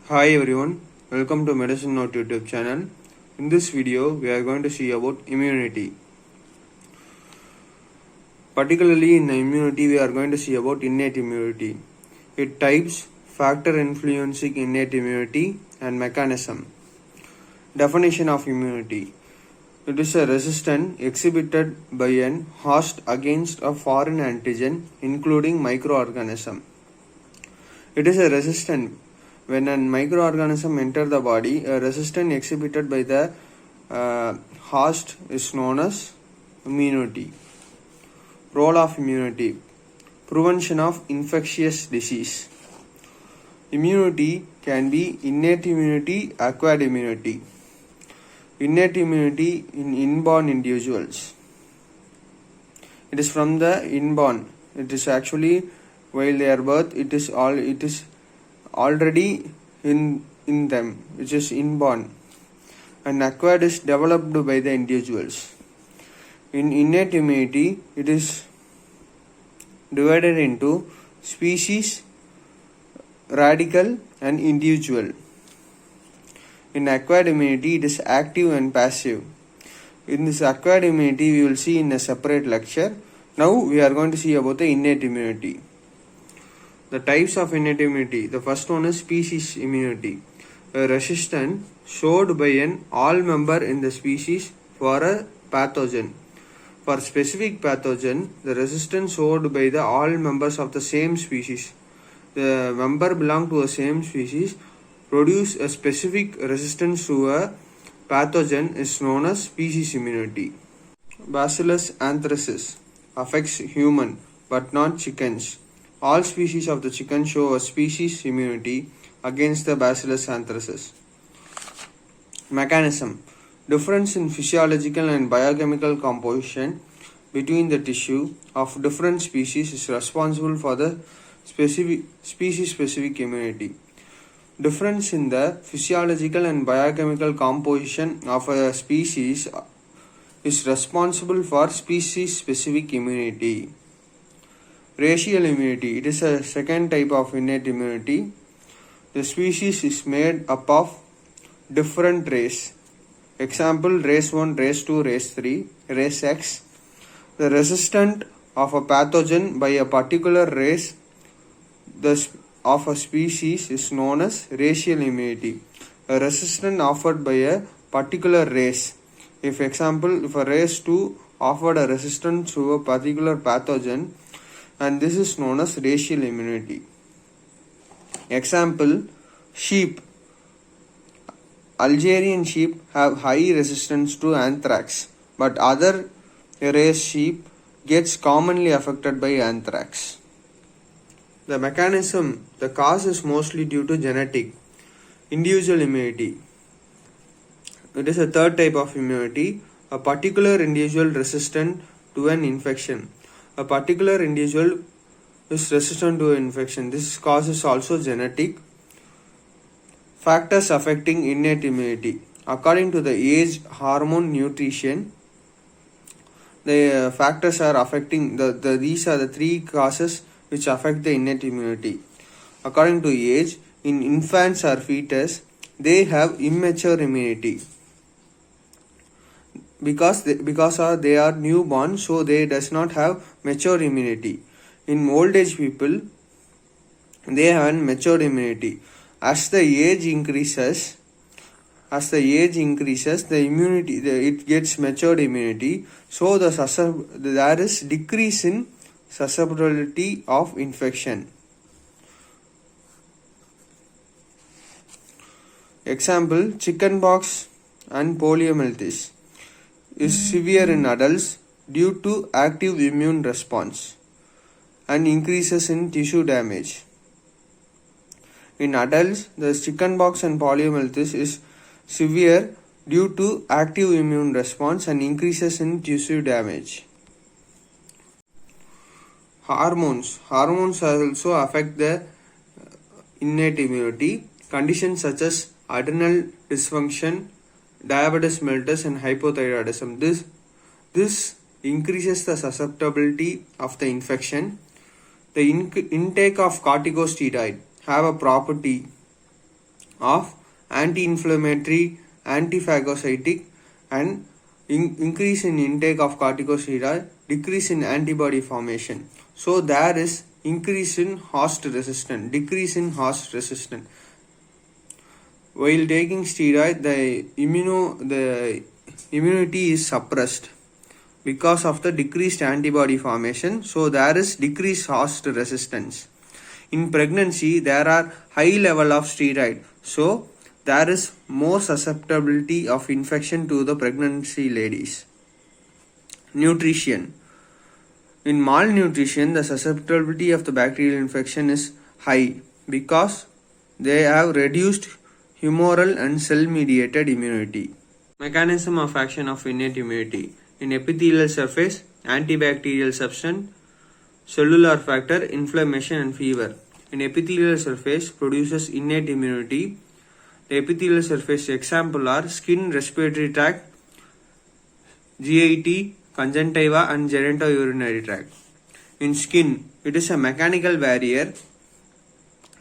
Hi everyone, welcome to Medicine Note YouTube channel. In this video, we are going to see about immunity. Particularly in immunity, we are going to see about innate immunity. Its types, factor influencing innate immunity, and mechanism. Definition of immunity. It is a resistance exhibited by an host against a foreign antigen, including microorganism. It is a resistance when a microorganism enters the body. A resistance exhibited by the host is known as immunity. Role of immunity: prevention of infectious disease. Immunity can be innate immunity, acquired immunity. Innate immunity in inborn individuals. It is from the inborn. It is actually while they are birth. It is already in them, which is inborn, and acquired is developed by the individuals. In innate immunity, it is divided into species, radical, and individual. In acquired immunity, it is active and passive. In this acquired immunity, we will see in a separate lecture. Now we are going to see about the innate immunity. The types of innate immunity. The first one is species immunity. A resistance showed by an all member in the species for a pathogen. For specific pathogen, the resistance showed by the all members of the same species. The member belong to the same species produce a specific resistance to a pathogen is known as species immunity. Bacillus anthracis affects human but not chickens. All species of the chicken show a species immunity against the Bacillus anthracis. Mechanism: difference in physiological and biochemical composition between the tissue of different species is responsible for the species-specific immunity. Difference in the physiological and biochemical composition of a species is responsible for species-specific immunity. Racial immunity. It is a second type of innate immunity. The species is made up of different race. Example: race 1, race 2, race 3, race X. The resistance of a pathogen by a particular race of a species is known as racial immunity. A resistance offered by a particular race. If a race 2 offered a resistance to a particular pathogen, and this is known as racial immunity. Example: sheep. Algerian sheep have high resistance to anthrax, but other race sheep gets commonly affected by anthrax. The mechanism, the cause is mostly due to genetic. Individual immunity. It is a third type of immunity. A particular individual resistant to an infection. A particular individual is resistant to an infection. This cause is also genetic. Factors affecting innate immunity. According to the age, hormone, nutrition, the factors are affecting these are the three causes which affect the innate immunity. According to age, in infants or fetus, they have immature immunity because they are newborn, so they does not have mature immunity. In old age people, they have mature immunity. As the age increases, the immunity it gets matured immunity. So there is decrease in susceptibility of infection. Example: chickenpox and poliomyelitis is severe in adults due to active immune response and increases in tissue damage. In adults, the chickenpox and poliomyelitis is severe due to active immune response and increases in tissue damage. Hormones also affect the innate immunity. Conditions such as adrenal dysfunction, diabetes mellitus, and hypothyroidism. This increases the susceptibility of the infection. The intake of corticosteroid have a property of anti-inflammatory, antiphagocytic, and increase in intake of corticosteroid, decrease in antibody formation. So there is increase in host resistance, decrease in host resistance. While taking steroid, the immunity is suppressed because of the decreased antibody formation. So there is decreased host resistance. In pregnancy, there are high level of steroid. So there is more susceptibility of infection to the pregnancy ladies. Nutrition. In malnutrition, the susceptibility of the bacterial infection is high because they have reduced humoral and cell-mediated immunity. Mechanism of action of innate immunity. In epithelial surface, antibacterial substance, cellular factor, inflammation and fever. In epithelial surface produces innate immunity. The epithelial surface example are skin, respiratory tract, GIT, conjunctiva and genitourinary tract. In skin, it is a mechanical barrier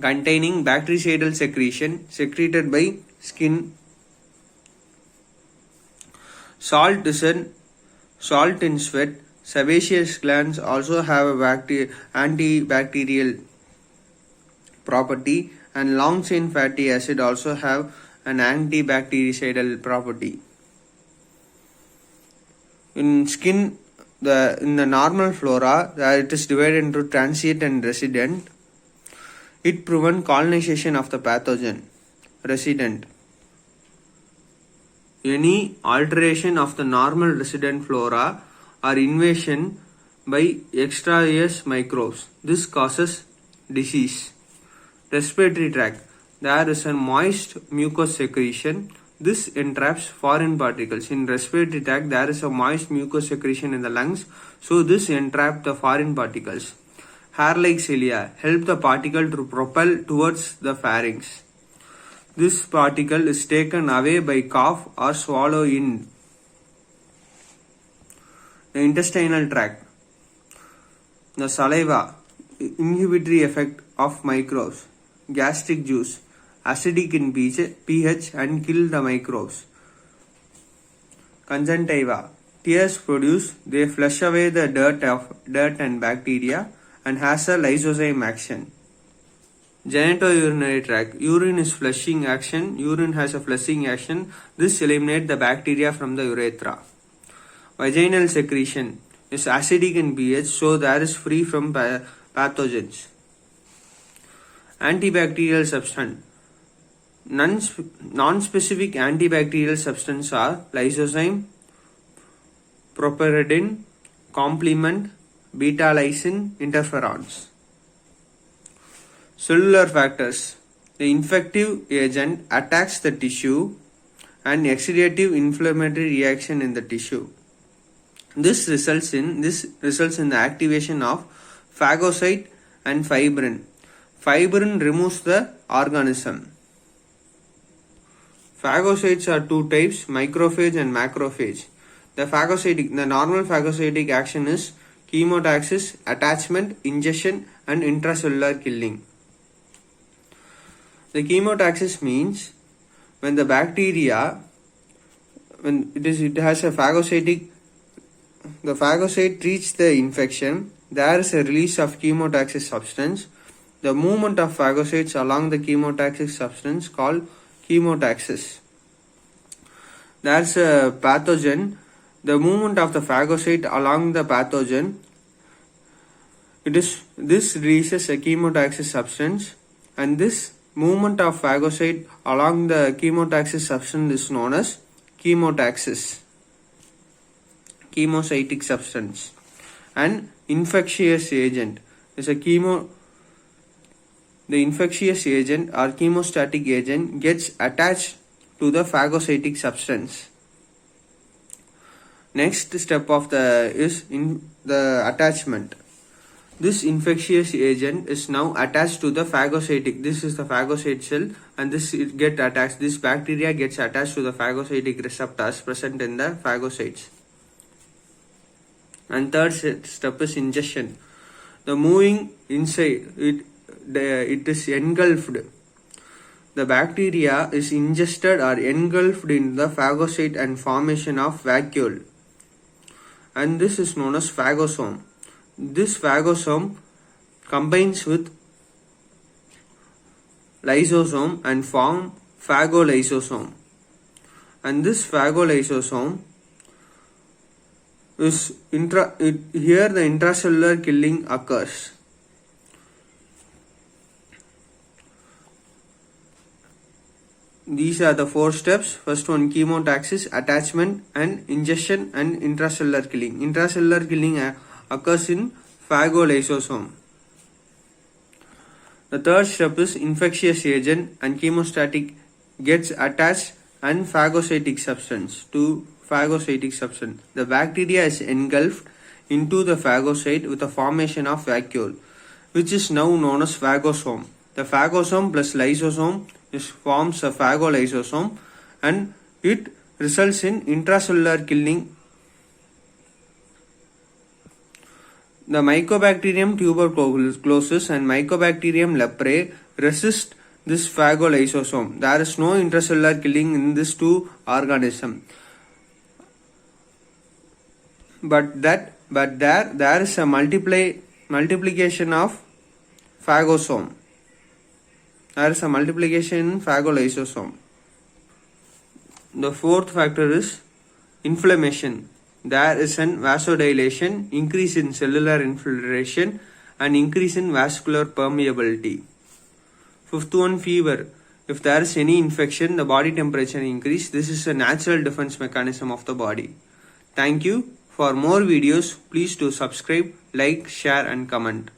containing bactericidal secretion secreted by skin. Salt in sweat. Sebaceous glands also have a antibacterial property, and long chain fatty acid also have an antibactericidal property. In skin, in the normal flora, it is divided into transient and resident. It prevents colonization of the pathogen. Resident. Any alteration of the normal resident flora or invasion by extraneous microbes. This causes disease. Respiratory tract. There is a moist mucous secretion. This entraps foreign particles. In respiratory tract, there is a moist mucous secretion in the lungs. So this entraps the foreign particles. Hair-like cilia help the particle to propel towards the pharynx. This particle is taken away by cough or swallow in. The intestinal tract. The saliva, inhibitory effect of microbes. Gastric juice, acidic in pH and kill the microbes. Conjunctiva, tears produce, they flush away the dirt and bacteria and has a lysozyme action. Genitourinary tract, urine is flushing action, urine has a flushing action, this eliminates the bacteria from the urethra. Vaginal secretion is acidic in pH, so that is free from pathogens. Antibacterial substance. Non-specific antibacterial substances are lysozyme, piperidin, complement, beta-lysine, interferons. Cellular factors. The infective agent attacks the tissue and exudative inflammatory reaction in the tissue. This results in the activation of phagocyte and fibrin. Fibrin removes the organism. Phagocytes are two types, microphage and macrophage. The normal phagocytic action is chemotaxis, attachment, ingestion and intracellular killing. The chemotaxis means when the bacteria, when it has a phagocytic, the phagocyte treats the infection, there is a release of chemotaxis substance. The movement of phagocytes along the chemotaxis substance called chemotaxis. There's a pathogen. The movement of the phagocyte along the pathogen, this releases a chemotaxis substance, and this movement of phagocyte along the chemotaxis substance is known as chemotaxis, chemocytic substance. And infectious agent is the infectious agent or chemostatic agent gets attached to the phagocytic substance. Next step of is in the attachment. This infectious agent is now attached to the phagocytic. This is the phagocyte cell, and this bacteria gets attached to the phagocytic receptors present in the phagocytes. And third step is ingestion. The moving inside it is engulfed. The bacteria is ingested or engulfed in the phagocyte and formation of vacuole, and this is known as phagosome. This phagosome combines with lysosome and form phagolysosome, and this phagolysosome is here the intracellular killing occurs. These are the 4 steps. First one, chemotaxis, attachment and ingestion and intracellular killing. Intracellular killing occurs in phagolysosome. The third step is infectious agent and chemostatic gets attached and phagocytic substance to phagocytic substance. The bacteria is engulfed into the phagocyte with the formation of vacuole, which is now known as phagosome. The phagosome plus lysosome forms a phagolysosome, and it results in intracellular killing. The Mycobacterium tuberculosis and Mycobacterium leprae resist this phagolysosome. There is no intracellular killing in these 2 organisms. But there is a multiplication of phagosome. There is a multiplication in phagolysosome. The fourth factor is inflammation. There is an vasodilation, increase in cellular infiltration, and increase in vascular permeability. Fifth one, fever. If there is any infection, the body temperature increase. This is a natural defense mechanism of the body. Thank you. For more videos, please do subscribe, like, share and comment.